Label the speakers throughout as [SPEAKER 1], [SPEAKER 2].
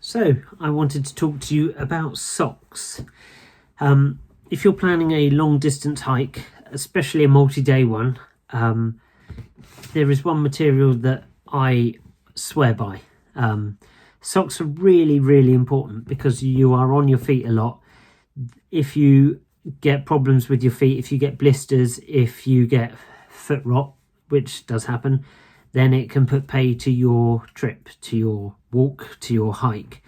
[SPEAKER 1] So I wanted to talk to you about socks. If you're planning a long distance hike, especially a multi-day one, there is one material that I swear by. Socks are really, really important because you are on your feet a lot. If you get problems with your feet, if you get blisters, if you get foot rot, which does happen, then it can put pay to your trip, to your walk, to your hike.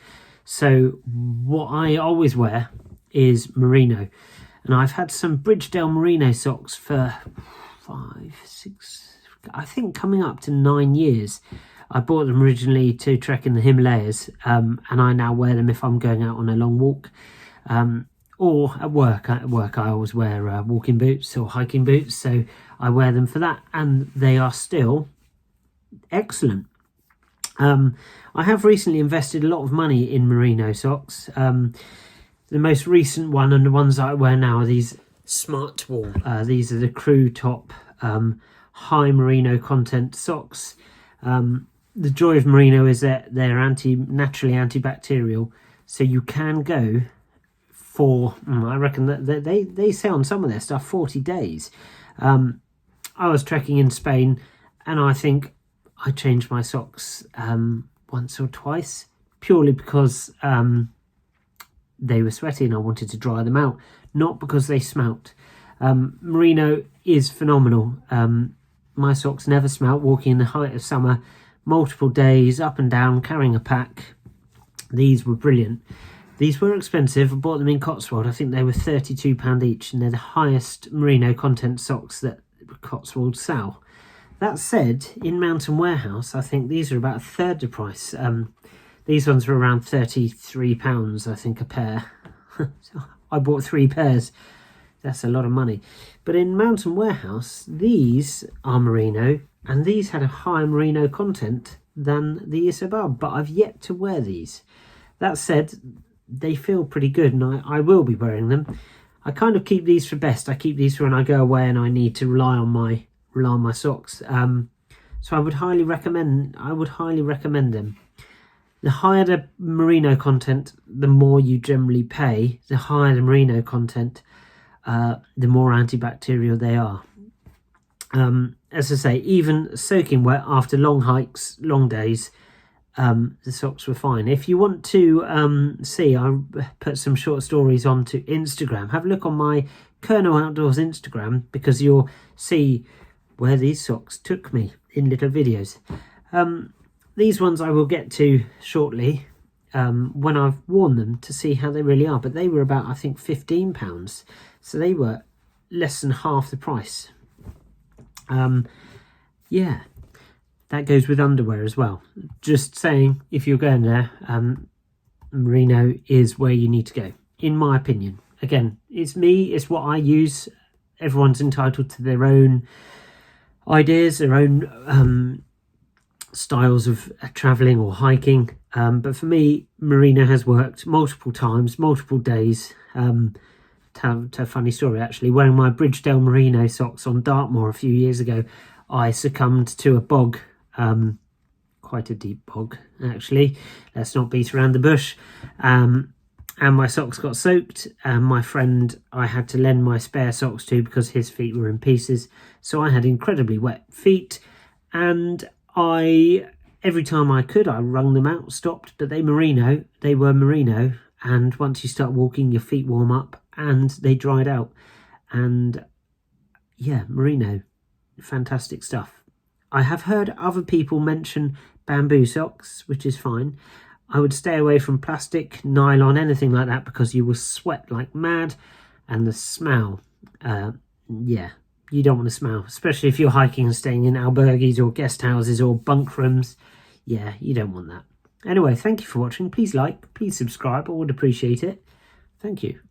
[SPEAKER 1] So what I always wear is Merino, and I've had some Bridgedale Merino socks for 5, 6, I think coming up to 9 years. I bought them originally to trek in the Himalayas, and I now wear them if I'm going out on a long walk, or at work. At work I always wear walking boots or hiking boots, so I wear them for that, and they are still excellent. I have recently invested a lot of money in Merino socks. The most recent one, and the ones that I wear now, are these Smart Wool. These are the crew top high merino content socks. The joy of merino is that they're naturally antibacterial, so you can go for, I reckon that they say on some of their stuff 40 days. I was trekking in Spain, and I think I changed my socks once or twice, purely because they were sweaty and I wanted to dry them out, not because they smelt. Merino is phenomenal. My socks never smelt. Walking in the height of summer, multiple days up and down, carrying a pack, these were brilliant. These were expensive. I bought them in Cotswold. I think they were £32 each, and they're the highest merino content socks that Cotswold sell. That said, in Mountain Warehouse, I think these are about a third the price. These ones were around £33, I think, a pair. So I bought 3 pairs. That's a lot of money. But in Mountain Warehouse, these are merino, and these had a higher merino content than these above, but I've yet to wear these. That said, they feel pretty good, and I will be wearing them. I kind of keep these for best. I keep these for when I go away and I need to rely on my socks. So I would highly recommend them. The higher the merino content, the more you generally pay. The higher the merino content, the more antibacterial they are. As I say, even soaking wet after long hikes, long days, the socks were fine. If you want to see, I put some short stories onto Instagram. Have a look on my Kernowoutdoors Instagram, because you'll see where these socks took me in little videos. These ones I will get to shortly, when I've worn them, to see how they really are. But they were about, I think, £15, so they were less than half the price. Yeah, that goes with underwear as well. Just saying, if you're going there, merino is where you need to go, in my opinion. Again, it's me, it's what I use. Everyone's entitled to their own ideas, their own styles of travelling or hiking, but for me, merino has worked multiple times, multiple days. To a funny story, actually, wearing my Bridgedale Merino socks on Dartmoor a few years ago, I succumbed to a bog, quite a deep bog actually, let's not beat around the bush, and my socks got soaked, and my friend I had to lend my spare socks to because his feet were in pieces, so I had incredibly wet feet, and every time I could, I wrung them out, stopped, but they were merino, and once you start walking, your feet warm up and they dried out. And yeah, merino, fantastic stuff. I have heard other people mention bamboo socks, which is fine. I would stay away from plastic, nylon, anything like that, because you will sweat like mad, and the smell, yeah, you don't want to smell, especially if you're hiking and staying in albergues or guest houses or bunk rooms. Yeah, you don't want that. Anyway, thank you for watching. Please like, please subscribe. I would appreciate it. Thank you.